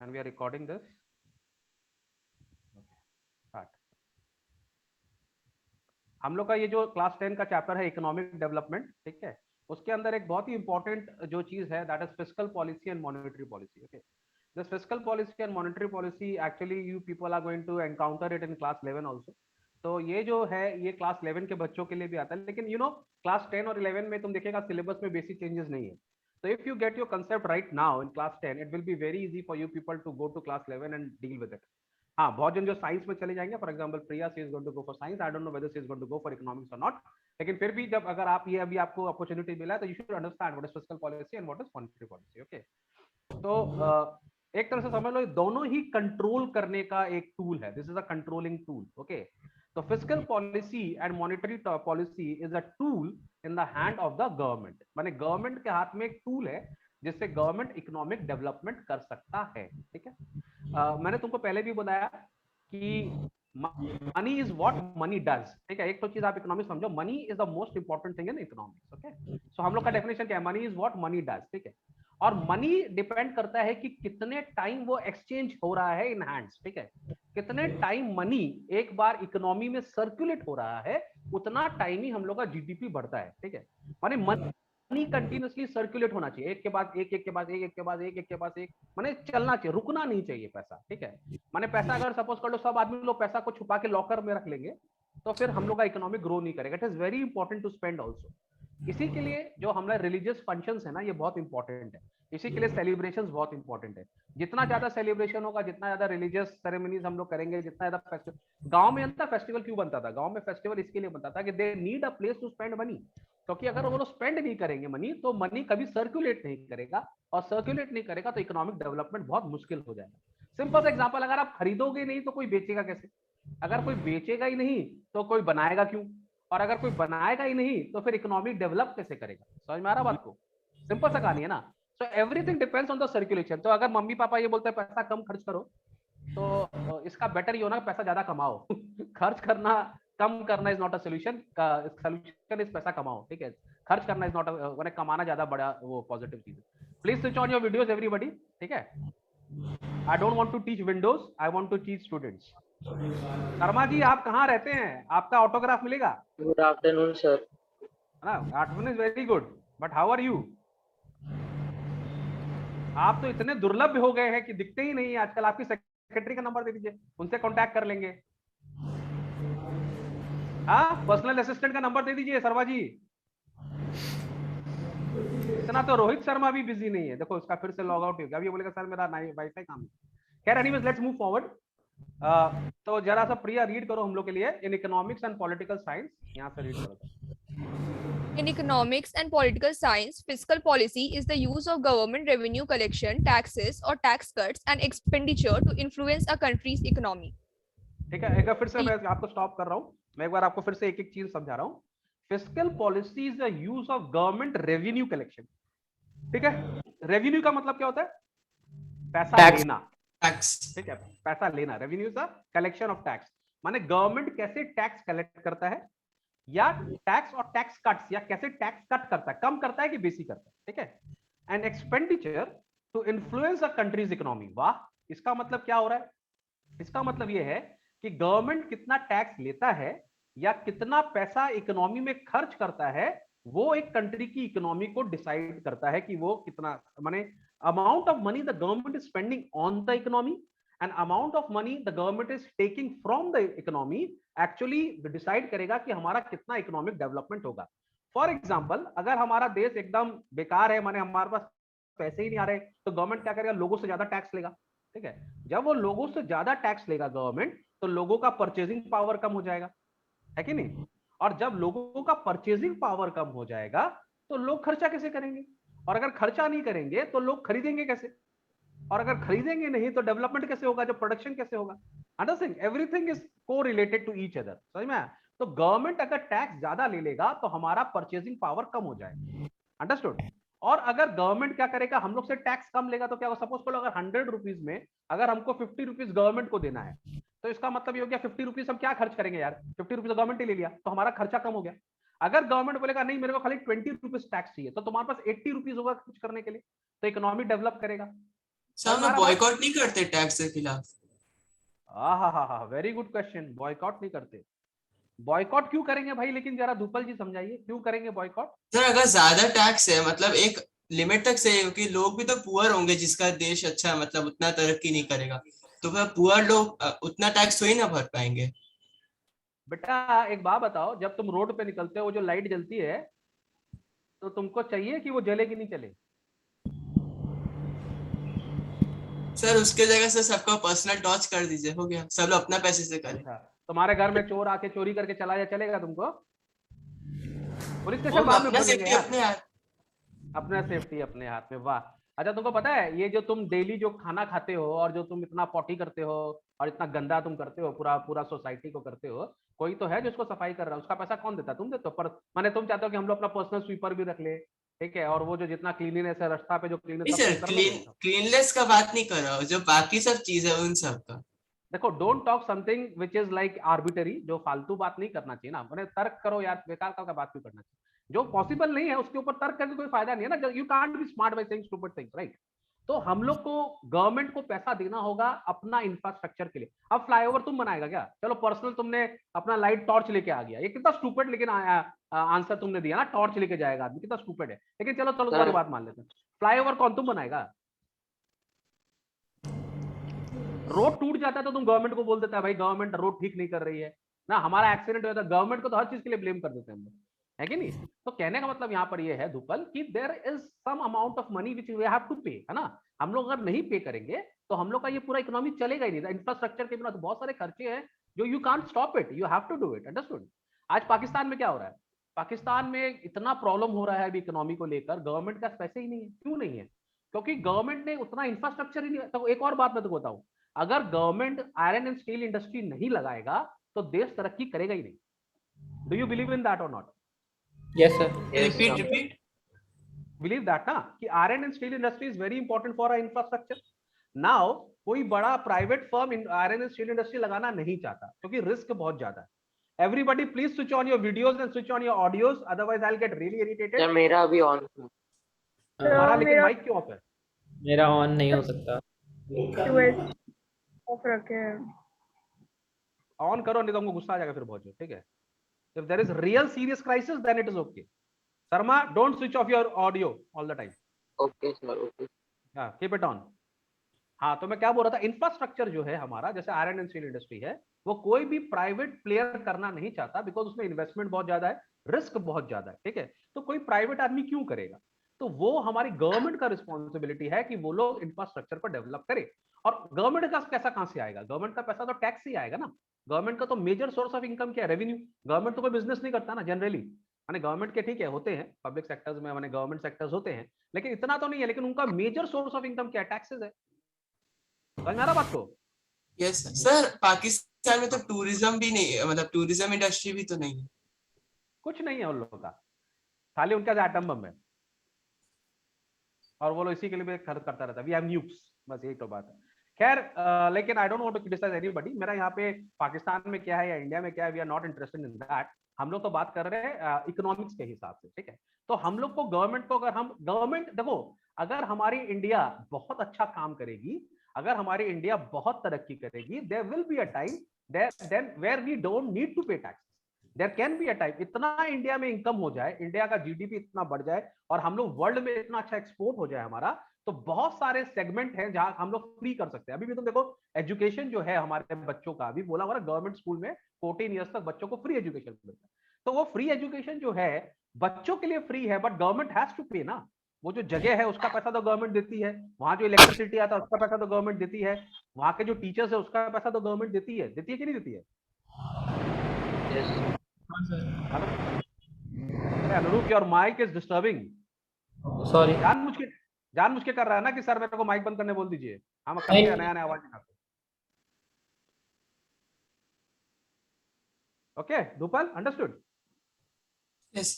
and we are recording this. Start. हम लोग का ये जो क्लास 10 का चैप्टर है इकोनॉमिक डेवलपमेंट, ठीक है, उसके अंदर एक बहुत ही इंपॉर्टेंट जो चीज है that is fiscal policy and monetary policy. Okay, this fiscal policy and monetary policy actually you people are going to encounter it in class 11 also. तो ये जो है ये क्लास 11 के बच्चों के लिए भी आता है, लेकिन यू नो क्लास 10 और 11 में तुम देखेगा सिलेबस में बेसिक चेंजेस नहीं है. So if you get your concept right now in class 10, it will be very easy for you people to go to class 11 and deal with it. हाँ, बहुत जन जो साइंस में चले जाएंगे, for example Priya she is going to go for science, I don't know whether she is going to go for economics और not, लेकिन फिर भी जब अगर आप ये अभी आपको अपॉर्चुनिटी मिला है तो you should understand what is fiscal policy and what is monetary policy. Okay, तो एक तरह से समझ लो दोनों ही कंट्रोल करने का एक टूल है. This is a controlling tool. Okay, तो fiscal policy and monetary policy is a tool in the hand of the government. माने गवर्नमेंट के हाथ में एक टूल है जिससे गवर्नमेंट इकोनॉमिक डेवलपमेंट कर सकता है. ठीक है, मैंने तुमको पहले भी बताया कि money is what money does. ठीक है, एक तो चीज आप इकोनॉमिक्स समझो, money is the most important thing in economics. Okay, so हम लोग का डेफिनेशन क्या है, money is what money does. ठीक है, और मनी डिपेंड करता है कि कितने टाइम वो एक्सचेंज हो रहा है इन हैंड्स. ठीक है, कितने टाइम मनी एक बार इकोनॉमी में सर्कुलेट हो रहा है उतना टाइम ही हम लोग का जीडीपी बढ़ता है. ठीक है, माने मनी कंटिन्यूसली सर्कुलेट होना चाहिए, एक के बाद एक के बाद एक के बाद एक के बाद एक, माने चलना चाहिए, रुकना नहीं चाहिए पैसा. ठीक है, माने पैसा अगर सपोज कर लो सब आदमी लोग पैसा को छुपा के लॉकर में रख लेंगे तो फिर हम लोग का इकोनॉमिक ग्रो नहीं करेगा. It is very important to spend also. इसी के लिए जो हमारे रिलीजियस फंक्शंस है ना, ये बहुत इंपॉर्टेंट है. इसी के लिए सेलिब्रेशंस बहुत इंपॉर्टेंट है. जितना ज्यादा सेलिब्रेशन होगा, जितना ज्यादा रिलीजियस सेरेमनीज हम लोग करेंगे, जितना ज्यादा फेस्टिवल. गांव में अंदर फेस्टिवल क्यों बनता था? गांव में फेस्टिवल इसके लिए बनता था कि they need a place to spend money. क्योंकि अगर वो लोग स्पेंड नहीं करेंगे मनी तो मनी कभी सर्कुलेट नहीं करेगा, और सर्कुलेट नहीं करेगा तो इकोनॉमिक डेवलपमेंट बहुत मुश्किल हो जाएगा. सिंपल सा एग्जांपल, अगर आप खरीदोगे नहीं तो कोई बेचेगा कैसे? अगर कोई बेचेगा ही नहीं तो कोई बनाएगा क्यों? और अगर कोई बनाएगा ही नहीं तो फिर इकोनॉमिक डेवलप कैसे करेगा? समझ में आ रहा बात को? सिंपल सा कहानी है ना. So everything depends on the circulation. तो अगर मम्मी पापा ये बोलते हैं पैसा कम खर्च करो, तो इसका बेटर ये होना पैसा ज्यादा कमाओ. खर्च करना कम करना is not a solution. Solution is पैसा कमाओ. ठीक है, खर्च करना इज नॉट अ, कमाना ज्यादा बड़ा वो पॉजिटिव चीज है. Please switch on your videos everybody. ठीक है, I don't want to teach windows, I want to teach students. Sharma ji, आप कहाँ रहते हैं? आपका ऑटोग्राफ मिलेगा? Good afternoon, sir. है ना, afternoon is very good, but how are you? आप तो इतने दुर्लभ हो गए हैं कि दिखते ही नहीं आजकल. आपकी सेक्रेटरी का नंबर दे दीजिए, उनसे कांटेक्ट कर लेंगे. हाँ, पर्सनल असिस्टेंट का नंबर दे दीजिए शर्मा जी. इतना तो रोहित शर्मा भी बिजी नहीं है. देखो उसका फिर से लॉग आउट हो गया. अब ये बोलेगा सर मेरा वाईफाई काम है. खैर, एनीवेज लेट्स मूव फॉरवर्ड. तो जरा सा प्रिया रीड करो हम लोग के लिए in economics and political science. यहाँ से रीड करो. In economics and political science, fiscal policy is the use of government revenue collection, taxes or tax cuts and expenditure to influence a country's economy. ठीक है, एक बार फिर से मैं आपको स्टॉप कर रहा हूँ. मैं एक बार आपको फिर से एक एक चीज समझा रहा हूँ. Fiscal policy is the use of government revenue collection. ठीक है, रेवेन्यू का मतलब क्या होता है? पैसा टैक्स. लेना. टैक्स. ठीक है, पैसा लेना. Revenue is the collection of tax. माने गवर्नमेंट कैसे टैक्स कलेक्ट करता है, या टैक्स और टैक्स कट्स, या कैसे टैक्स कट करता है, कम करता है कि बेसी करता है. ठीक है, and expenditure to influence a country's economy. वाह, इसका मतलब क्या हो रहा है? इसका मतलब यह है कि गवर्नमेंट कितना टैक्स लेता है या कितना पैसा इकोनॉमी में खर्च करता है, वो एक कंट्री की इकोनॉमी को डिसाइड करता है कि वो कितना, माने amount of money the government is spending on the economy and amount of money the government is taking from the economy actually decide करेगा कि हमारा कितना इकोनॉमिक डेवलपमेंट होगा. फॉर एग्जाम्पल, अगर हमारा देश एकदम बेकार है, माने हमारे पास पैसे ही नहीं आ रहे, तो गवर्नमेंट क्या करेगा? लोगों से ज्यादा टैक्स लेगा. ठीक है, जब वो लोगों से ज्यादा टैक्स लेगा गवर्नमेंट, तो लोगों का परचेजिंग पावर कम हो जाएगा, है कि नहीं? और जब लोगों का परचेजिंग पावर कम हो जाएगा तो लोग खर्चा कैसे करेंगे? और अगर खर्चा नहीं करेंगे तो लोग खरीदेंगे कैसे? और अगर खरीदेंगे नहीं तो डेवलपमेंट कैसे होगा? जो प्रोडक्शन कैसे होगा? अंडरस्टैंड, एवरीथिंग इज को रिलेटेड टू ईच अदर. समझ में आया? तो गवर्नमेंट अगर टैक्स ज्यादा ले लेगा तो हमारा परचेजिंग पावर कम हो जाएगा. अंडरस्टूड? और अगर गवर्नमेंट क्या करेगा, हम लोग से टैक्स कम लेगा तो क्या होगा? सपोज करो अगर 100 रुपीज में अगर हमको 50 रुपीज गवर्नमेंट को देना है, तो इसका मतलब ये हो गया 50 रुपीज हम क्या खर्च करेंगे यार? 50 रुपीज गवर्नमेंट ही ले लिया तो हमारा खर्चा कम हो गया. अगर गवर्नमेंट बोलेगा नहीं मेरे को खाली 20 रुपीज टैक्स चाहिए, तो तुम्हारे पास 80 रुपीज होगा खर्च करने के लिए, तो इकोनॉमी डेवलप करेगा. सर हम लोग बॉयकॉट नहीं करते टैक्स के खिलाफ? हाँ, वेरी गुड क्वेश्चन। बॉयकॉट नहीं करते। बॉयकॉट क्यों करेंगे भाई? लेकिन जरा धूपल जी समझाइए क्यों करेंगे बॉयकॉट? सर अगर ज्यादा टैक्स है मतलब एक लिमिट तक से, क्योंकि लोग भी तो पुअर होंगे जिसका देश अच्छा है, मतलब उतना तरक्की नहीं करेगा, तो फिर पुअर लोग उतना टैक्स तो ही ना भर पाएंगे। बेटा एक बात बताओ, जब तुम रोड पे निकलते हो वो जो लाइट जलती है तो तुमको चाहिए कि वो जले कि नहीं चले? सर उसके जगह से सबका पर्सनल टॉर्च कर दीजिए, हो गया, सब लोग अपना पैसे से करें। अच्छा, तुम्हारे घर में चोर आके चोरी करके चला जाए, चलेगा तुमको? पुलिस वो स्टेशन बाद में अपना खोलेंगे सेफ्टी यार। अपने हाथ। अपना सेफ्टी अपने हाथ में, वाह। अच्छा तुमको पता है ये जो तुम डेली जो खाना खाते हो और जो तुम इतना पॉटी करते हो और इतना गंदा तुम करते हो, पूरा पूरा सोसाइटी को करते हो, कोई तो है जो उसको सफाई कर रहा है, उसका पैसा कौन देता है? तुम देते हो। पर माने तुम चाहते हो कि हम लोग अपना पर्सनल स्वीपर भी रख ले, ठीक है, और वो जो जितना क्लीनिनेस है रास्ता पे जो क्लीनिनेस नहीं सब सर, तुम कर लोगे वो सब। क्लीनलेस का बात नहीं कर रहा हूँ, जो बाकी सब चीज है उन सब का। देखो don't talk something which is like arbitrary, जो फालतू बात नहीं करना चाहिए ना। मैंने तर्क करो यार, बेकार का बात क्यों करना चाहिए? जो पॉसिबल नहीं है उसके ऊपर तर्क करके कोई फायदा नहीं है ना। You can't be smart by saying stupid things, right? तो हम लोग को गवर्नमेंट को पैसा देना होगा अपना इंफ्रास्ट्रक्चर के लिए। अब फ्लाईओवर तुम बनाएगा क्या? चलो पर्सनल तुमने अपना लाइट टॉर्च लेके आ गया, ये कितना स्टूपिड लेकिन आंसर तुमने दिया ना, टॉर्च लेके जाएगा आदमी, कितना स्टूपिड है। लेकिन चलो चलो तुम्हारी बात मान लेते हैं, फ्लाईओवर कौन तुम बनाएगा? रोड टूट जाता है तो तुम गवर्नमेंट को बोल देता है भाई गवर्नमेंट रोड ठीक नहीं कर रही है ना, हमारा एक्सीडेंट हुआ था, गवर्नमेंट को तो हर चीज के लिए ब्लेम कर देते हैं हम लोग, है कि नहीं? तो कहने का मतलब यहाँ पर ये है धूपल कि there is some amount of money which we have to pay, है ना? हम लोग अगर नहीं पे करेंगे तो हम लोग का ये पूरा इकोनॉमी चलेगा ही नहीं। इंफ्रास्ट्रक्चर के बिना तो बहुत सारे खर्चे हैं जो you can't stop it, you have to do it, understood? आज पाकिस्तान में क्या हो रहा है? पाकिस्तान में इतना प्रॉब्लम हो रहा है अभी इकोनॉमी को लेकर, गवर्नमेंट का पैसे ही नहीं है। क्यों नहीं है? क्योंकि गवर्नमेंट ने उतना इंफ्रास्ट्रक्चर ही नहीं। तो एक और बात मैं तुमको बताऊं, अगर government iron and steel industry नहीं लगाएगा तो देश तरक्की करेगा ही नहीं। Do you believe in that or not? Yes, sir. Repeat repeat. Believe that ना कि iron and steel industry is very important for our infrastructure. Now कोई बड़ा private firm iron and steel industry लगाना नहीं चाहता क्योंकि रिस्क बहुत ज्यादा है। Everybody please switch on your videos and switch on your audios, otherwise I will get really irritated. Sir मेरा अभी ऑन था। हमारा लेकिन माइक क्यों ऑफ है? मेरा ऑन नहीं हो सकता। ऑफ रखे हैं। ऑन करो नहीं तो हमको गुस्सा आ जाएगा फिर बहुत जोर, ठीक है? If there is real serious crisis then it is okay. Sharma don't switch off your audio all the time. Okay sir, okay. हाँ कीप इट ऑन। हाँ तो मैं क्या बोल रहा था, इंफ्रास्ट्रक्चर जो है हमारा, जैसे आयरन एंड स्टील इंडस्ट्री है, वो कोई भी प्राइवेट प्लेयर करना नहीं चाहता बिकॉज उसमें इन्वेस्टमेंट बहुत ज्यादा है, रिस्क बहुत ज्यादा है, ठीक है? तो कोई प्राइवेट आदमी क्यों करेगा? तो वो हमारी गवर्नमेंट का रिस्पॉन्सिबिलिटी है कि वो लोग इंफ्रास्ट्रक्चर को डेवलप करे। और गवर्नमेंट का पैसा कहां से आएगा? गवर्नमेंट का पैसा तो टैक्स से ही आएगा ना। गवर्नमेंट का तो मेजर सोर्स ऑफ इनकम क्या है? रेवेन्यू। गवर्नमेंट तो कोई बिजनेस नहीं करता ना जनरली, माने गवर्नमेंट के ठीक है होते हैं पब्लिक सेक्टर्स में, माने गवर्नमेंट सेक्टर्स होते हैं, लेकिन इतना तो नहीं है। लेकिन उनका मेजर सोर्स ऑफ इनकम क्या है? टैक्सेस है। समझ में आ रहा बात को? यस सर, पाकिस्तान में तो टूरिज्म भी नहीं है, मतलब टूरिज्म इंडस्ट्री भी तो नहीं है। कुछ नहीं है उन लोगों का, खाली उनका एटम बम है और वो लोग इसी के लिए खर्च करता रहता है। वी हैव न्यूक्स, बस यही तो बात है। खैर लेकिन I don't want to criticise anybody. मेरा यहाँ पे पाकिस्तान में क्या है या इंडिया में क्या है, we are not interested in that. हम लोग तो बात कर रहे हैं इकोनॉमिक्स के हिसाब से, ठीक है? तो हम लोग को गवर्नमेंट को, अगर हम गवर्नमेंट देखो, अगर हमारी इंडिया बहुत अच्छा काम करेगी, अगर हमारी इंडिया बहुत तरक्की करेगी, there will be a time then where we don't need to pay tax. There can be a time, इतना इंडिया में इनकम हो जाए, इंडिया का जीडीपी इतना बढ़ जाए और हम लोग वर्ल्ड में इतना अच्छा एक्सपोर्ट हो जाए हमारा, तो बहुत सारे सेगमेंट हैं जहां हम लोग फ्री कर सकते हैं। अभी भी तुम देखो एजुकेशन जो है हमारे बच्चों का, अभी बोला हुआ गवर्नमेंट स्कूल में 14 ईयर्स तक बच्चों को फ्री एजुकेशन मिलता है। तो वो फ्री एजुकेशन जो है बच्चों के लिए फ्री है, बट गवर्नमेंट हैज टू पे ना। वो जो जगह है उसका पैसा तो गवर्नमेंट देती है, वहां जो इलेक्ट्रिसिटी आता है उसका पैसा तो गवर्नमेंट देती है, वहां के जो टीचर्स है उसका पैसा तो गवर्नमेंट देती है कि नहीं देती है? Anurup your mic is disturbing. Sorry. जान मुझ के कर रहा है ना कि सर मेरे को माइक बंद करने बोल दीजिए। हम करके नया नया आवाज निकालते। Okay Dhupal, understood? Yes.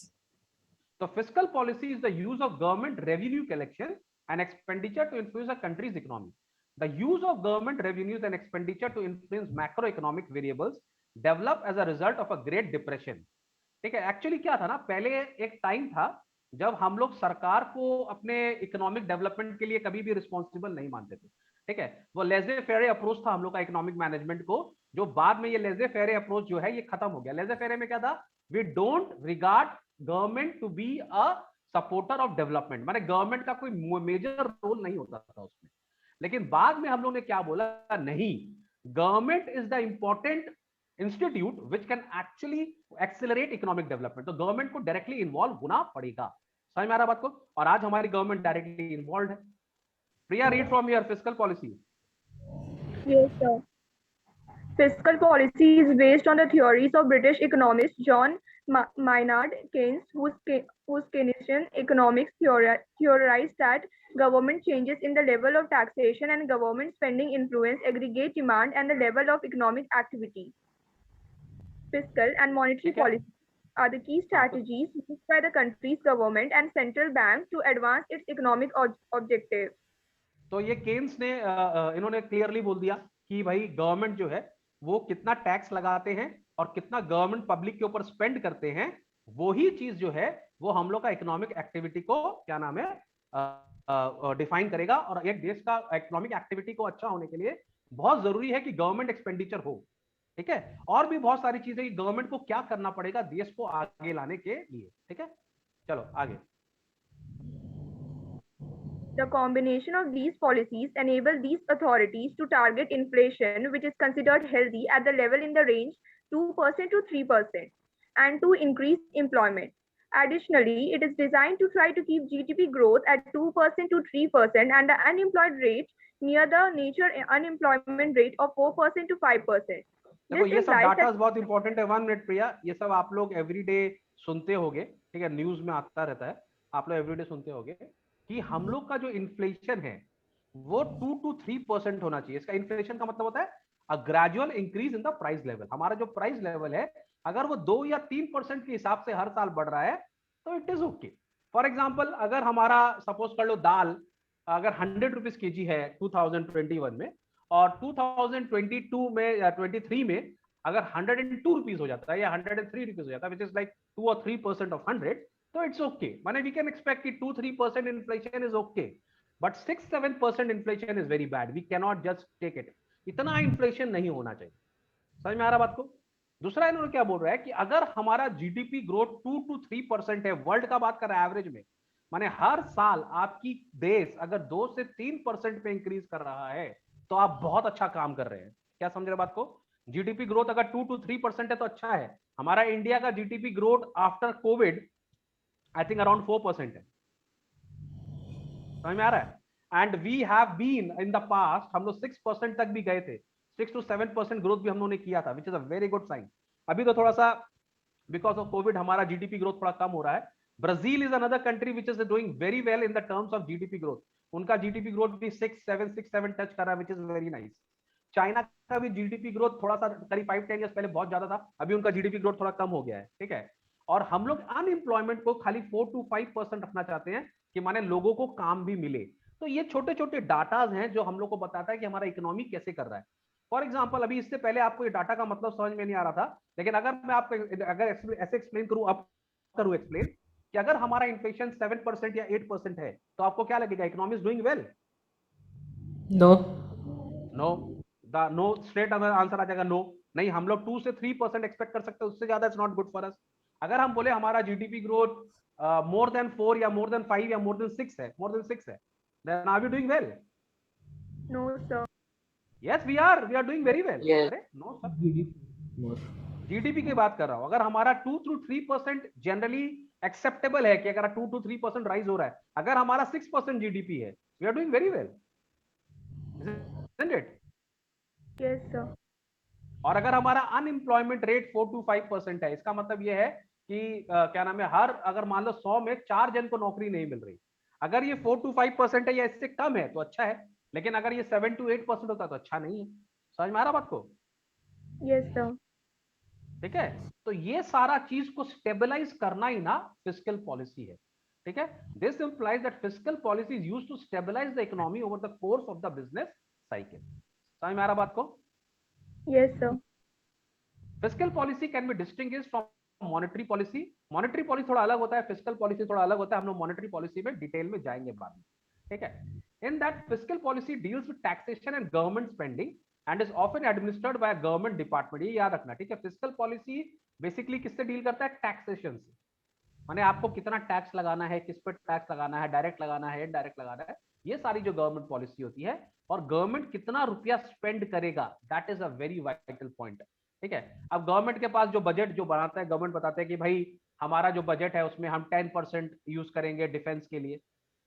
So fiscal policy is the use of government revenue collection and expenditure to influence a country's economy. The use of government revenues and expenditure to influence macroeconomic variables developed as a result of a Great Depression. ठीक है? Actually क्या था ना, पहले एक time था जब हम लोग सरकार को अपने इकोनॉमिक डेवलपमेंट के लिए कभी भी रिस्पॉन्सिबल नहीं मानते थे, ठीक है। वो लेजे फेरे अप्रोच था हम लोग का इकोनॉमिक मैनेजमेंट को, जो बाद में ये लेजे फेरे अप्रोच जो है ये खत्म हो गया। लेजे फेरे में क्या था, we don't regard government to be a supporter of development, माने गवर्नमेंट का कोई मेजर रोल नहीं होता था उसमें। लेकिन बाद में हम लोग ने क्या बोला, नहीं, government is the important institute which can actually accelerate economic development, तो गवर्नमेंट को डायरेक्टली इन्वॉल्व होना पड़ेगा। समझ में आ रहा बात को? और आज हमारी गवर्नमेंट डायरेक्टली इन्वॉल्व है। प्रिया, read from your fiscal policy. Yes, sir. Fiscal policy is based on the theories of British economist John Maynard Keynes, whose Keynesian economics theorized that government changes in the level of taxation and government spending influence aggregate demand and the level of economic activity. Fiscal and monetary policy are the key strategies used by the country's government and central bank to advance its economic objectives. तो ये Keynes ने इन्होंने clearly बोल दिया कि भाई government जो है वो कितना टैक्स लगाते हैं और कितना गवर्नमेंट पब्लिक के ऊपर स्पेंड करते हैं, वो ही चीज जो है वो हम लोग का इकोनॉमिक एक्टिविटी को क्या नाम है डिफाइन करेगा। और एक देश का इकोनॉमिक एक्टिविटी को अच्छा होने के लिए बहुत जरूरी है कि गवर्नमेंट एक्सपेंडिचर हो, ठीक है। और भी बहुत सारी चीजें गवर्नमेंट को क्या करना पड़ेगा देश को आगे लाने के लिए, ठीक है। चलो आगे। The combination of these policies enable these authorities to target inflation, which is considered healthy at the level in the range 2% to 3%, and to increase employment. Additionally, it is designed to try to keep GDP growth at 2% to 3% and the unemployed rate near the nature unemployment rate of 4% to 5%. देखो ये सब data बहुत important है। 1 minute प्रिया, ये सब आप लोग everyday सुनते होगे, ठीक है, न्यूज में आता रहता है, आप लोग एवरीडे सुनते होगे कि हम लोग का जो इन्फ्लेशन है वो 2 to 3% होना चाहिए। इसका इन्फ्लेशन का मतलब होता है a gradual increase in the price level. हमारा जो प्राइस लेवल है अगर वो 2 या 3% के हिसाब से हर साल बढ़ रहा है तो it is okay. For example, अगर हमारा सपोज कर लो दाल अगर 100 रुपीज केजी है 2021 में, और 2022 में या 23 में अगर 102 रुपीज हो जाता है या 103 रुपीज हो जाता है, which is like 2 or 3% of 100, तो इट्स ओके। माने वी कैन एक्सपेक्ट कि 2-3% inflation is okay, but 6-7% inflation is very bad, we can not just take it. इतना इन्फ्लेशन नहीं होना चाहिए। समझ में आ रहा बात को? दूसरा इन्होंने क्या बोल रहा है कि अगर हमारा जीडीपी ग्रोथ 2 to 3% है, वर्ल्ड का बात कर रहा है एवरेज में, माने हर साल आपकी देश अगर 2 से 3% पे इंक्रीज कर रहा है तो आप बहुत अच्छा काम कर रहे हैं। क्या समझ रहे बात को? जीडीपी ग्रोथ अगर 2 to 3% है तो अच्छा है। हमारा इंडिया का GDP growth after Covid I think around 4% है। समझ में आ रहा है? And we have been in the past, हम लोग 6% तक भी गए थे, 6 to 7% ग्रोथ भी हम लोगों ने किया था, which is a very good sign. अभी तो थोड़ा सा बिकॉज ऑफ कोविड हमारा जीडीपी ग्रोथ थोड़ा कम हो रहा है। Brazil is another country which is doing very well in the terms of GDP growth. उनका जीडीपी ग्रोथ भी 6-7 टच कर रहा है, which is very nice. China का भी जीडीपी ग्रोथ थोड़ा सा करीब 5-10 ईयर्स पहले बहुत ज्यादा था, अभी उनका जीडीपी ग्रोथ थोड़ा कम हो गया है, ठीक है। और हम लोग अनएम्प्लॉयमेंट को खाली 4 to 5% रखना चाहते हैं कि माने लोगों को काम भी मिले। तो ये छोटे छोटे डाटाज हैं जो हम लोग को बताता है कि हमारा इकोनॉमी कैसे कर रहा है। फॉर एग्जाम्पल, अभी इससे पहले आपको ये डाटा का मतलब समझ में नहीं आ रहा था, लेकिन अगर मैं आपको अगर ऐसे एक्सप्लेन करूं, अब करूं एक्सप्लेन कि अगर हमारा इन्फ्लेशन 7% या 8% है तो आपको क्या लगेगा, economy is doing well? No no straight answer आ जाएगा नो। नहीं, हम लोग 2 से 3% एक्सपेक्ट कर सकते हैं, उससे ज्यादा it's not good for us. अगर हम बोले हमारा जीडीपी ग्रोथ मोर देन 4 या मोर देन 5 या मोर देन 6 है, then are we doing well? No, sir. Yes, we are doing very well. Yes. अरे नो सर, जीडीपी की बात कर रहा हूं। अगर हमारा 2 to 3% जनरली एक्सेप्टेबल है कि अगर 2 to 3% राइज हो रहा है, अगर हमारा 6% जीडीपी है, we are doing very well, isn't it? Yes, sir. और अगर हमारा अनएम्प्लॉयमेंट रेट 4 to 5% है, इसका मतलब यह है कि क्या नाम है, हर अगर मान लो 100 में 4 जन को नौकरी नहीं मिल रही। अगर ये 4 to 5% है या इससे कम है तो अच्छा है, लेकिन अगर ये 7 to 8% होता तो अच्छा नहीं है। समझ में आ रहा बात को? Yes, sir. ठीक है, तो ये सारा चीज को स्टेबलाइज करना ही ना फिस्कल पॉलिसी है, ठीक है। This implies that fiscal policy is used to stabilise the economy over the course of the business cycle. समझ में आ रहा बात को? Yes, sir. Fiscal policy can be distinguished from monetary policy monetary policy थोड़ा अलग होता है, फिस्कल पॉलिसी थोड़ा अलग होता है, हम लोग मॉनेटरी पॉलिसी में डिटेल में जाएंगे बाद में, ठीक है। In that fiscal policy deals with taxation and government spending and is often administered by government department, ये याद रखना, ठीक है। फिस्कल पॉलिसी बेसिकली किससे डील करता है? टैक्सेशन से, माने आपको कितना टैक्स लगाना है, किस पर टैक्स लगाना है, डायरेक्ट लगाना है, इनडायरेक्ट लगाना है, ये सारी जो गवर्नमेंट पॉलिसी होती है, और गवर्नमेंट कितना रुपया स्पेंड करेगा, that is a very vital point, ठीक है। अब गवर्नमेंट के पास जो बजट जो बनाता है, गवर्नमेंट बताता है कि भाई हमारा जो बजट है उसमें हम 10% यूज करेंगे डिफेंस के लिए,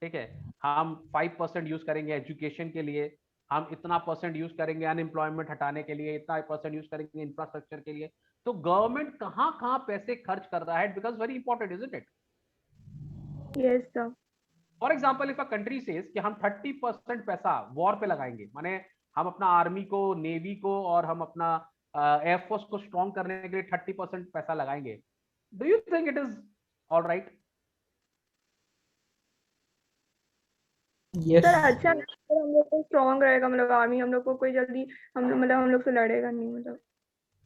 ठीक है, हम 5% यूज करेंगे एजुकेशन के लिए, हम इतना परसेंट यूज करेंगे अनएम्प्लॉयमेंट हटाने के लिए, इतना परसेंट यूज करेंगे इंफ्रास्ट्रक्चर के लिए। तो गवर्नमेंट कहाँ कहाँ पैसे खर्च कर रहा है, because very important, isn't it? Yes, sir. For example if a country says कि हम 30% पैसा वॉर पे लगाएंगे, माने हम अपना आर्मी को, नेवी को और हम अपना एयरफोर्स को स्ट्रॉन्ग करने के लिए 30% पैसा लगाएंगे, do you think it is all right? Yes. Sir अच्छा नहीं, सर हम लोग को स्ट्रॉन्ग रहेगा, मतलब आर्मी हम लोग को कोई जल्दी हम लोग से लड़ेगा नहीं, मतलब।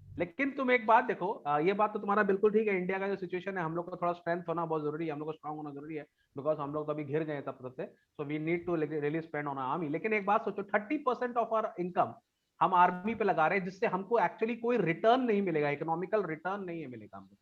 लेकिन तुम एक बात देखो, ये बात तो तुम्हारा बिल्कुल ठीक है, इंडिया का जो सिचुएशन है, हम लोग को थोड़ा स्ट्रेंथ होना बहुत जरूरी है, हम लोग को स्ट्रांग होना जरूरी है, बिकॉज हम लोग तो अभी घिर गए तब तक से, so we need to really spend on army. लेकिन एक बात सोचो, 30% ऑफ आवर इनकम हम आर्मी पे लगा रहे हैं, जिससे हमको एक्चुअली कोई रिटर्न नहीं मिलेगा, इकोनॉमिकल रिटर्न नहीं है मिलेगा हमको,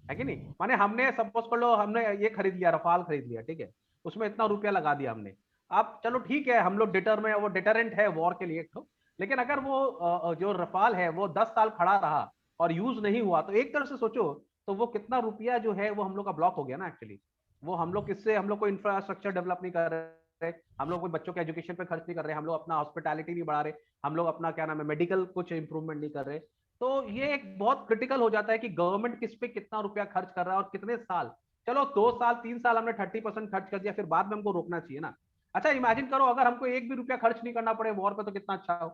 है कि नहीं? माने हमने सपोज कर लो, हमने ये खरीद लिया, रफाल खरीद लिया, ठीक है, उसमें इतना रुपया लगा दिया हमने, अब चलो ठीक है, हम लोग डिटर में वो डिटरेंट है वॉर के लिए, तो लेकिन अगर वो जो रफाल है वो 10 साल खड़ा रहा और यूज नहीं हुआ, तो एक तरह से सोचो तो वो कितना रुपया जो है वो हम लोग का ब्लॉक हो गया ना एक्चुअली। वो हम लोग किससे, हम लोग को इंफ्रास्ट्रक्चर डेवलप नहीं कर रहे, हम लोग कोई बच्चों के एजुकेशन पे खर्च नहीं कर रहे, हम लोग अपना हॉस्पिटैलिटी नहीं बढ़ा रहे, हम लोग अपना क्या नाम है मेडिकल कुछ इंप्रूवमेंट नहीं कर रहे। तो ये एक बहुत क्रिटिकल हो जाता है कि गवर्नमेंट किस पे कितना रुपया खर्च कर रहा है और कितने साल। चलो 2 साल 3 साल हमने 30% खर्च कर दिया, फिर बाद में हमको रोकना चाहिए ना। अच्छा इमेजिन करो अगर हमको एक भी रुपया खर्च नहीं करना पड़े वॉर पे, तो कितना अच्छा हो,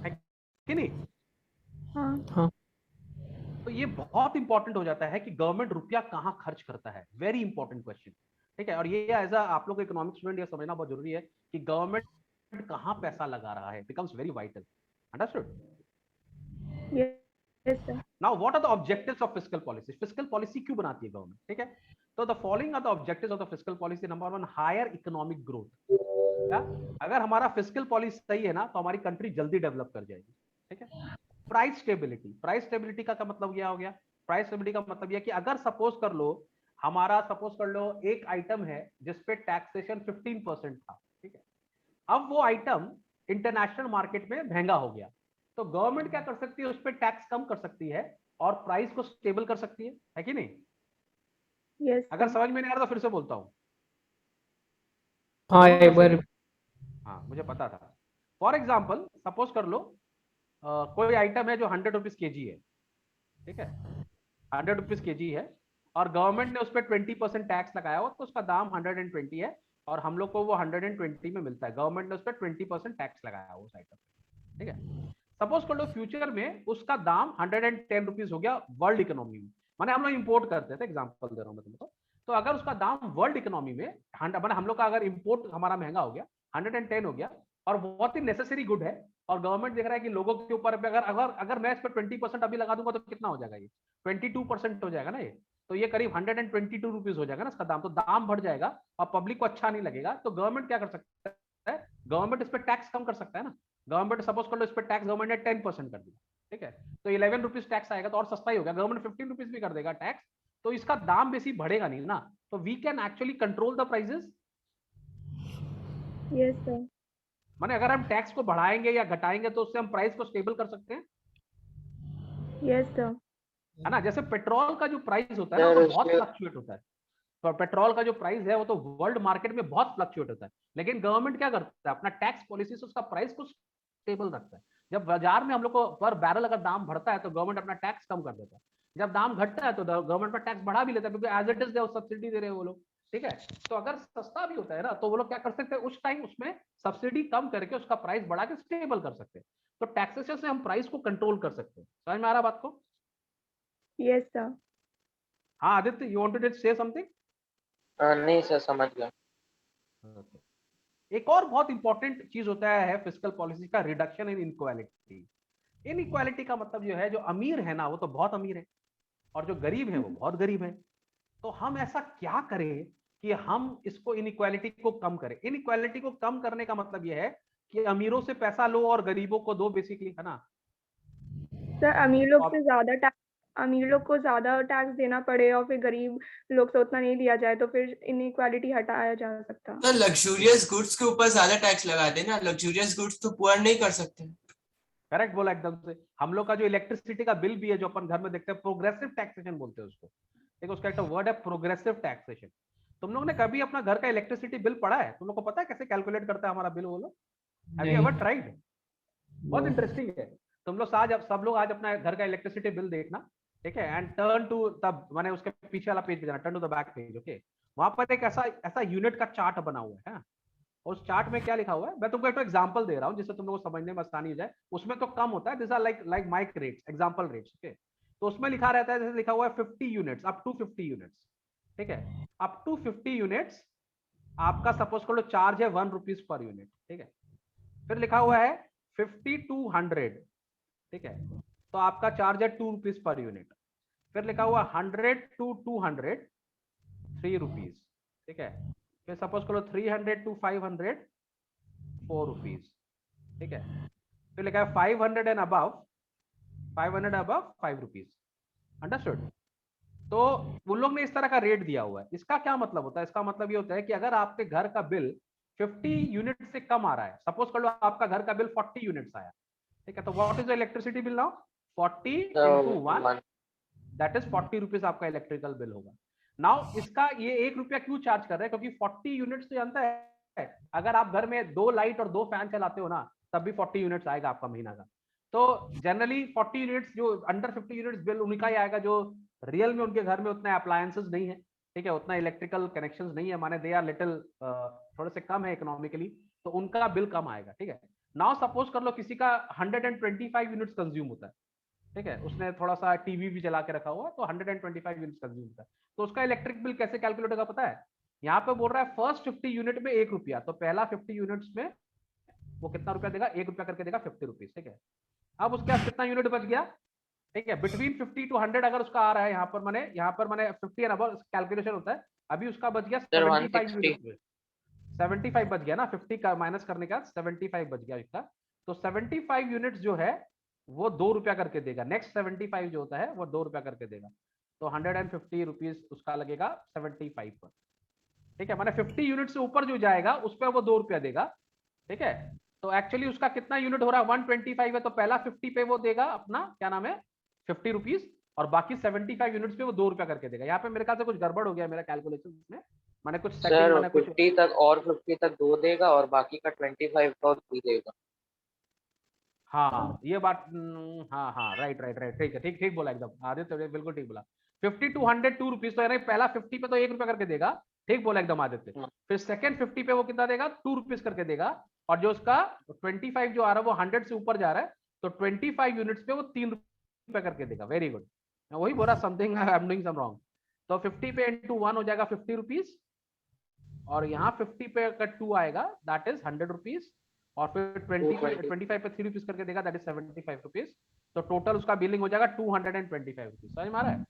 है कि नहीं? हाँ। हाँ. तो ये बहुत इंपॉर्टेंट हो जाता है कि गवर्नमेंट रुपया कहाँ खर्च करता है, वेरी इंपॉर्टेंट क्वेश्चन, ठीक है। और ये एज आप लोग इकोनॉमिक स्टूडेंट ये समझना बहुत जरूरी है कि गवर्नमेंट कहाँ पैसा लगा रहा है, becomes very vital, understood? Yes, sir. Now what are the objectives of fiscal policy? Fiscal policy क्यों बनाती है गवर्नमेंट, ठीक है? तो the following are the objectives of the fiscal policy. Number 1, higher economic growth. क्या? अगर हमारा फिस्कल पॉलिसी सही है ना तो हमारी कंट्री जल्दी डेवलप कर जाएगी, ठीक है। प्राइस स्टेबिलिटी, प्राइस स्टेबिलिटी का क्या मतलब क्या हो गया? प्राइस स्टेबिलिटी का मतलब यह कि अगर सपोज कर लो हमारा, सपोज कर लो एक आइटम है जिसपे टैक्सेशन 15% था, ठीक है, अब वो आइटम इंटरनेशनल मार्केट में महंगा हो गया, तो गवर्नमेंट क्या कर सकती है, उस पर टैक्स कम कर सकती है और प्राइस को स्टेबल कर सकती है कि नहीं? Yes, अगर sir. समझ में नहीं आ रहा तो फिर से बोलता हूं। हाँ एक बार. हाँ मुझे पता था। फॉर एग्जाम्पल सपोज कर लो कोई आइटम है जो 100 रुपीज के जी है, ठीक है, 100 रुपीज के जी है, और गवर्नमेंट ने उस पर 20% टैक्स लगाया हो, तो उसका दाम 120 है, और हम लोग को वो 120 में मिलता है, गवर्नमेंट ने उस पर 20% टैक्स लगाया हो उस आइटम, ठीक है। सपोज कर लो फ्यूचर में उसका दाम 110 रुपीज हो गया वर्ल्ड इकोनॉमी में, माने हम लोग इंपोर्ट करते थे, एग्जांपल दे रहा हूं मैं तुमको, तो अगर उसका दाम वर्ल्ड इकोनॉमी में माने हम लोग का अगर इंपोर्ट हमारा महंगा हो गया, 110 हो गया, और बहुत ही नेसेसरी गुड है, और गवर्नमेंट देख रहा है कि लोगों के ऊपर अगर अगर अगर मैं इस पर 20% अभी लगा दूंगा तो कितना हो जाएगा, ये 22% हो जाएगा ना, ये तो ये करीब 122 रुपीज हो जाएगा ना इसका दाम, तो दाम बढ़ जाएगा और पब्लिक को अच्छा नहीं लगेगा, तो गवर्नमेंट क्या कर सकता है, गवर्नमेंट इस पर टैक्स कम कर सकता है ना। गवर्नमेंट सपोज कर लो इस पर टैक्स गवर्नमेंट ने 10% कर दिया, ठीक है, तो 11 रुपीज टैक्स आएगा, तो और सस्ता ही हो गया, गवर्नमेंट 15 रुपीज भी कर देगा टैक्स, तो इसका दाम बेसी बढ़ेगा नहीं ना, तो we can actually control the prices. Yes, sir. माने अगर हम टैक्स को बढ़ाएंगे या घटाएंगे तो उससे हम प्राइस को स्टेबल कर सकते हैं, Yes, sir. है ना। जैसे पेट्रोल का जो प्राइस होता है ना, वो तो बहुत फ्लक्चुएट होता है, तो पेट्रोल का जो प्राइस है वो तो वर्ल्ड मार्केट में बहुत फ्लक्चुएट होता है, लेकिन गवर्नमेंट क्या करता है, अपना टैक्स पॉलिसी से उसका प्राइस को स्टेबल रखता है। जब बाजार में हम लोग को पर बैरल अगर दाम बढ़ता है तो गवर्नमेंट अपना टैक्स कम कर देता है, जब दाम घटता है तो गवर्नमेंट पर टैक्स बढ़ा भी लेता है, क्योंकि एज इट इज सब्सिडी दे रहे हैं वो लोग, ठीक है। तो अगर सस्ता भी होता है ना तो वो लोग क्या कर सकते हैं, उस टाइम उसमें सब्सिडी कम करके उसका प्राइस बढ़ा के स्टेबल कर सकते हैं, तो टैक्सेशन से हम प्राइस को कंट्रोल कर सकते हैं। समझ में आ रहा बात को? Yes, sir. हाँ Aditya, you wanted to say something? नहीं सर, समझ गया। एक और बहुत इंपॉर्टेंट चीज होता है फिस्कल पॉलिसी का, रिडक्शन इन इनइक्वालिटी। इनइक्वालिटी का मतलब जो है, जो अमीर है ना वो तो बहुत अमीर है, और जो गरीब है वो बहुत गरीब है। तो हम ऐसा क्या करें कि हम इसको इनइक्वालिटी को कम करें। इनइक्वालिटी को कम करने का मतलब यह है कि अमीरों से पैसा लो और गरीबों को दो, बेसिकली, है ना। सर अमीर लोग को ज्यादा टैक्स देना पड़े और फिर गरीब लोग से उतना नहीं दिया जाए तो फिर इनइक्वालिटी हटाया जा सकता। तो लग्जूरियस गुड्स के ऊपर ज्यादा टैक्स लगा देना, लग्जूरियस गुड्स तो पुअर नहीं कर सकते। करेक्ट बोला एकदम से। हम लोग का जो इलेक्ट्रिसिटी का बिल भी है जो अपन घर में देखते हैं, प्रोग्रेसिव टैक्सेशन बोलते हैं उसको, ठीक है। उसका एक वर्ड है प्रोग्रेसिव टैक्सेशन। तुम लोग ने कभी अपना घर का इलेक्ट्रिसिटी बिल पढ़ा है? तुम लोग को पता है कैसे कैलकुलेट करता है हमारा बिल वो लोग? Have you ever tried? बहुत इंटरेस्टिंग है। तुम लोग आज सब लोग आज अपना घर का इलेक्ट्रिसिटी बिल देखना, ठीक है, एंड टर्न टू तब मैंने उसके पीछे वाला पेज पे जाना, turn to the back page, okay. वहां पर एक ऐसा ऐसा यूनिट का चार्ट बना हुआ है। और उस चार्ट में क्या लिखा हुआ है, मैं तुमको एक एग्जांपल दे रहा हूँ जिससे तुम लोगों को समझने में आसानी हो जाए। उसमें तो कम होता है, this are like mike rates, example rates, okay. तो उसमें लिखा रहता है, जैसे लिखा हुआ है 50 यूनिट्स, अप टू 50 यूनिट्स, ठीक है। अप टू 50 यूनिट्स आपका सपोज कर लो चार्ज है 1 रुपीज पर यूनिट, ठीक है। फिर लिखा हुआ है 50 to 100, ठीक है, तो आपका चार्ज है 2 रुपीज पर यूनिट। फिर लिखा हुआ 100 to 200, 3 रुपीज, ठीक है। फिर सपोज करो 300 to 500, 4 रुपीज, ठीक है। फिर लिखा है 500 and above, 500 above 5 rupees. Understood? तो उन लोग ने इस तरह का रेट दिया हुआ है। इसका क्या मतलब होता है? इसका मतलब ये होता है कि अगर आपके घर का बिल 50 यूनिट से कम आ रहा है, सपोज कर लो आपका घर का बिल 40 यूनिट्स आया, ठीक है, तो what is the electricity bill now? 40 into 1, that is 40 rupees आपका इलेक्ट्रिकल बिल होगा। नाउ इसका ये 1 रुपया क्यों चार्ज कर रहे हैं? क्योंकि 40 यूनिट्स तो जानता है, अगर आप घर में 2 लाइट और 2 फैन चलाते हो ना, तब भी 40 यूनिट्स आएगा आपका महीना का। तो जनरली 40 यूनिट्स, जो अंडर 50 यूनिट्स बिल उनका ही आएगा, जो रियल में उनके घर में उतने अप्लायंसेस नहीं है, ठीक है, उतना इलेक्ट्रिकल कनेक्शंस नहीं है, माने दे आर लिटिल थोड़े से कम है इकोनॉमिकली, तो उनका बिल कम आएगा, ठीक है। नाउ सपोज कर लो किसी का 125 यूनिट्स कंज्यूम होता है, ठीक है, उसने थोड़ा सा टीवी भी चला के रखा हुआ, तो 125 यूनिट्स कंज्यूम होता है, तो उसका इलेक्ट्रिक बिल कैसे कैलकुलेट होगा पता है? यहाँ पे बोल रहा है फर्स्ट 50 यूनिट में 1 रुपया, तो पहला 50 यूनिट्स में वो कितना रुपया देगा? 1 रुपया करके देगा, 50 रुपीज, ठीक है। अब उसके पास कितना यूनिट बच गया? ठीक है, बिटवीन 50 to 100 अगर उसका आ रहा है, यहाँ पर मैंने 50 एंड अबव कैलकुलेशन होता है। अभी उसका बच गया 75 यूनिट में, 75 बच गया ना, 50 का माइनस करने का 75 बच गया इसका। तो 75 यूनिट्स जो है वो 2 रुपया करके देगा। नेक्स्ट 75 जो होता है वो 2 रुपया करके देगा, तो 150 रुपीज उसका लगेगा 75 पर, ठीक है। माने 50 यूनिट से ऊपर जो जाएगा उस पर वो 2 रुपया देगा, ठीक है। तो एक्चुअली उसका कितना यूनिट हो रहा है? 125 है, तो पहला 50 पे वो देगा अपना क्या नाम है 50 रुपीज, और बाकी 75 यूनिट्स पे वो 2 रुपया करके देगा। यहाँ पे मेरे ख्याल से कुछ गड़बड़ हो गया मेरा कैलकुलेशन में, मैंने कुछ सर सेटिंग मैंने कुछ 50 तक और 50 तक 2 देगा और बाकी का 25 का 3 देगा। हाँ ये बात, हाँ हाँ, राइट राइट राइट, ठीक है, ठीक ठीक बोला एकदम आदित्य, बिल्कुल ठीक बोला। 50 to 100 2 रुपीज, तो यानी पहला 50 पे तो 1 रुपया करके देगा, ठीक बोला एकदम आदित्य। फिर सेकंड 50 पे वो कितना देगा? 2 रुपीज करके देगा, और जो उसका 25 जो आ रहा है वो 100 से ऊपर जा रहा है, तो 25 यूनिट्स पे वो 3 रुपया करके देगा। वेरी गुड, मैं वही बोला something I am doing some wrong. तो 50 पे इंटू 1 हो जाएगा 50 रुपीज, और यहाँ 50 पे का 2 आएगा, दैट इज 100 रुपीज, और फिर 25 पे 3 रुपीज करके देगा, दैट इज 75 रुपीज। तो टोटल उसका बिलिंग हो जाएगा 225 रुपीज। समझ में आ रहा है?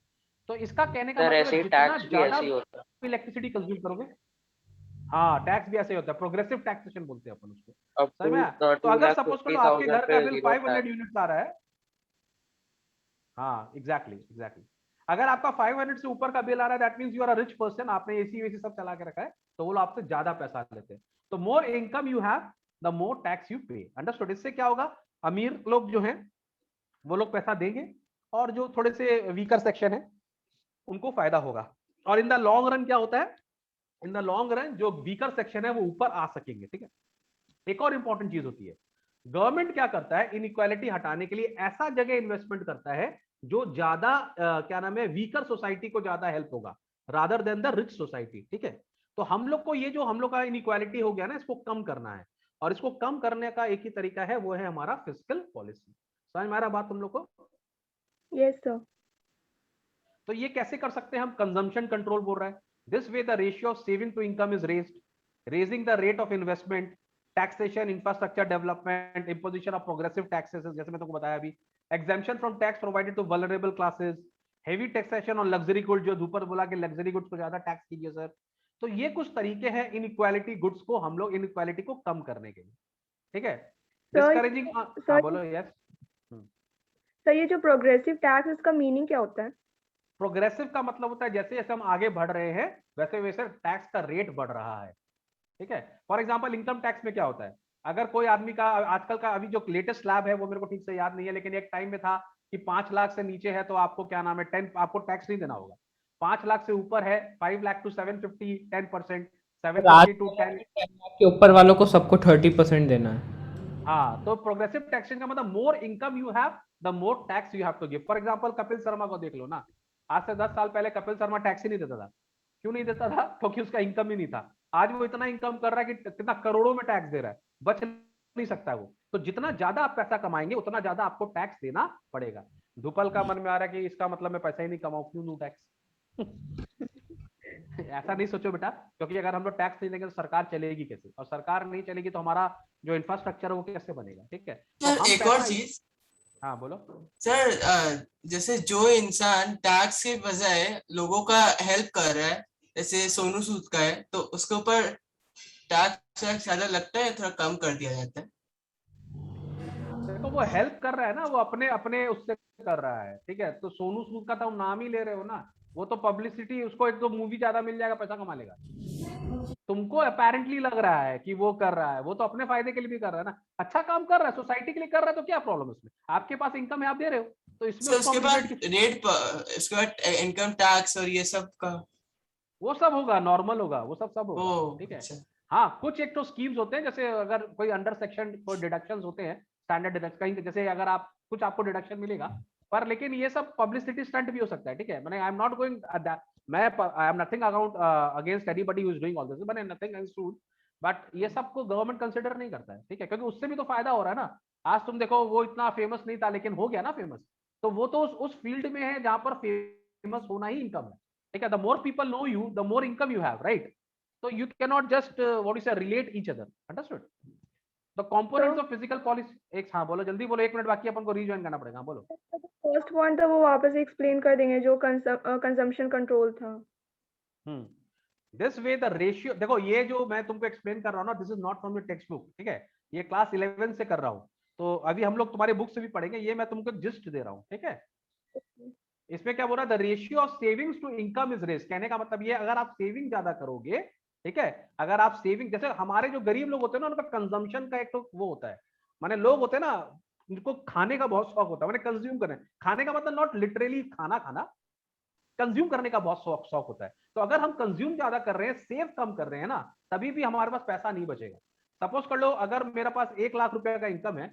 तो इसका कहने का सर मतलब ऐसे है ही जितना टैक्स भी ज्यादा ऐसे ही होता है। इलेक्ट्रिसिटी कंज्यूम करोगे, हाँ टैक्स भी ऐसे ही होता है, प्रोग्रेसिव टैक्सेशन बोलते हैं अपन उसको। अब समझ में आया? तो अगर सपोज करो आपके 2,50,000 घर का पे बिल 0 500 टैक्स। यूनिट्स आ रहा है, हाँ एग्जैक्टली एग्जैक्टली, अगर आपका 500 से ऊपर का बिल आ रहा है, that means you are a rich person, आपने एसी वेसी सब चला के रखा है, तो वो लोग आपसे ज्यादा पैसा लेते हैं। तो मोर income you have, the more tax you पे। अंडरस्टूड? इससे क्या होगा? अमीर लोग जो हैं वो लोग पैसा देंगे, और जो थोड़े से वीकर सेक्शन है उनको फायदा होगा। और इन द लॉन्ग रन क्या होता है? इन द लॉन्ग रन जो वीकर सेक्शन है वो ऊपर आ सकेंगे, ठीक है। एक और इंपॉर्टेंट चीज होती है, गवर्नमेंट क्या करता है इनइक्वालिटी हटाने के लिए? ऐसा जगह इन्वेस्टमेंट करता है जो ज्यादा क्या नाम है वीकर सोसाइटी को ज्यादा हेल्प होगा, rather than the rich society, ठीक है। तो हम लोग को ये जो हम लोग का इनइक्वालिटी हो गया ना, इसको कम करना है, और इसको कम करने का एक ही तरीका है, वो है हमारा फिस्कल पॉलिसी। समझ में आ रहा बात तुम लोग को? Yes sir. तो ये कैसे कर सकते हैं हम? कंजम्पशन कंट्रोल बोल रहा है। This way the ratio of saving to income is raised, raising the rate of investment, taxation, infrastructure development, imposition of progressive taxes, जैसे मैं तुमको बताया अभी, exemption from tax provided to vulnerable classes, heavy taxation on luxury goods, जो ऊपर बोला कि luxury goods को ज्यादा टैक्स कीजिए सर। तो ये कुछ तरीके हैं इनइक्वालिटी गुड्स को, हम लोग इनइक्वालिटी को कम करने के लिए, ठीक है। डिस्करेजिंग, हाँ सर बोलो। यस सर, ये जो प्रोग्रेसिव टैक्स, इसका मीनिंग क्या होता है? प्रोग्रेसिव का मतलब होता है जैसे जैसे हम आगे बढ़ रहे हैं वैसे वैसे टैक्स का रेट बढ़ रहा है, ठीक है। फॉर एग्जांपल इनकम टैक्स में क्या होता है, अगर कोई आदमी का आजकल का अभी जो लेटेस्ट स्लैब है वो मेरे को ठीक से याद नहीं है, लेकिन एक टाइम में था कि 5 लाख से नीचे है तो आपको क्या नाम है 10, आपको टैक्स नहीं देना होगा। 5 लाख से ऊपर है 5 लाख टू 750 10%, 750 टू 10। के ऊपर वालों को सबको 30% देना है। हाँ, तो प्रोग्रेसिव टैक्सेशन का मतलब more income you have the more tax you have to give. For example Kapil Sharma को देख लो ना, आज से 10 साल पहले कपिल शर्मा टैक्स ही नहीं देता था। क्यों नहीं देता था? क्योंकि उसका इनकम ही नहीं था। आज वो इतना इनकम कर रहा है कि कितना करोड़ों में टैक्स दे रहा है, बच नहीं सकता वो। तो जितना ज्यादा आप पैसा कमाएंगे उतना ज्यादा आपको टैक्स देना पड़ेगा। धुपल का मन में आ रहा है कि इसका मतलब मैं पैसा ही नहीं कमाऊं, क्यों दूं टैक्स? ऐसा नहीं सोचो बेटा, क्योंकि अगर हम लोग टैक्स नहीं देंगे तो सरकार चलेगी कैसे, और सरकार नहीं चलेगी तो हमारा जो इंफ्रास्ट्रक्चर है वो कैसे बनेगा, ठीक है। तो सर हम एक और पैसा, चीज, हाँ बोलो। सर जैसे जो इंसान टैक्स के बजाय लोगों का हेल्प कर रहा है, जैसे सोनू सूद का है, तो उसके ऊपर टैक्स ज्यादा लगता है, थोड़ा कम कर दिया जाता है। देखो वो हेल्प कर रहा है ना, वो अपने अपने उससे कर रहा है, ठीक है। तो सोनू सूद का तो नाम ही ले रहे हो ना, वो तो पब्लिसिटी, उसको एक तो मूवी ज्यादा मिल जाएगा, पैसा कमा लेगा। तुमको अपेरेंटली लग रहा है कि वो कर रहा है, वो तो अपने फायदे के लिए भी कर रहा है ना, अच्छा काम कर रहा है, सोसाइटी के लिए कर रहा है, तो क्या प्रॉब्लम है उसमें? आपके पास इनकम है, आप दे रहे हो, तो इसमें सर उसको उसके हम बाद रिग्रेट, रेट, उसके बाद इनकम टैक्स और ये सब का। वो सब होगा, नॉर्मल होगा, वो सब ओ होगा, ठीक है। अच्छा। हाँ, कुछ एक तो स्कीम्स होते हैं, जैसे अगर कोई अंडर सेक्शन कोई डिडक्शंस होते हैं, स्टैंडर्ड डिडक्शन कहीं, जैसे अगर आप कुछ आपको डिडक्शन मिलेगा, पर लेकिन ये सब पब्लिसिटी स्टंट भी हो सकता है, ठीक है। मैंने आई एम नॉट गोइंग, मैं I am nothing against anybody who is doing all this, but nothing against rule, but ये सब को गवर्नमेंट कंसिडर नहीं करता है, ठीक है, क्योंकि उससे भी तो फायदा हो रहा है ना। आज तुम देखो, वो इतना फेमस नहीं था लेकिन हो गया ना फेमस, तो वो तो उस फील्ड में है जहां पर फेमस होना ही इनकम है, ठीक है। The more people know you, the more income you have, right. So you cannot just what you say relate each other, understood? The components of physical policy, एक, हाँ बोलो जल्दी बोलो, 1 मिनट बाकी, अपन को रीजॉइन करना पड़ेगा, बोलो। फर्स्ट पॉइंट था वो वापस एक्सप्लेन कर देंगे, जो कंजम्पशन कंट्रोल था। दिस वे द रेशियो, देखो ये जो मैं तुमको एक्सप्लेन कर रहा हूँ ना, this is not from your text book, ठीक है। ये क्लास 11 से कर रहा हूँ, तो अभी हम लोग तुम्हारे बुक से भी पढ़ेंगे, ये मैं तुमको जिस्ट दे रहा हूँ, ठीक है। इसमें क्या बोल रहा है, the ratio of savings to income is raised, कहने का मतलब ये, अगर आप सेविंग ज्यादा करोगे, ठीक है, अगर आप सेविंग, जैसे हमारे जो गरीब लोग होते हैं ना, उनका कंजम्पशन का एक तो वो होता है, माने लोग होते हैं ना, उनको खाने का बहुत शौक होता है, माने कंज्यूम करने, खाने का मतलब नॉट लिटरली खाना खाना, कंज्यूम करने का बहुत शौक होता है। तो अगर हम कंज्यूम ज्यादा कर रहे हैं, सेव कम कर रहे हैं ना, तभी भी हमारे पास पैसा नहीं बचेगा। सपोज कर लो, अगर मेरे पास 1 लाख रुपए का इनकम है,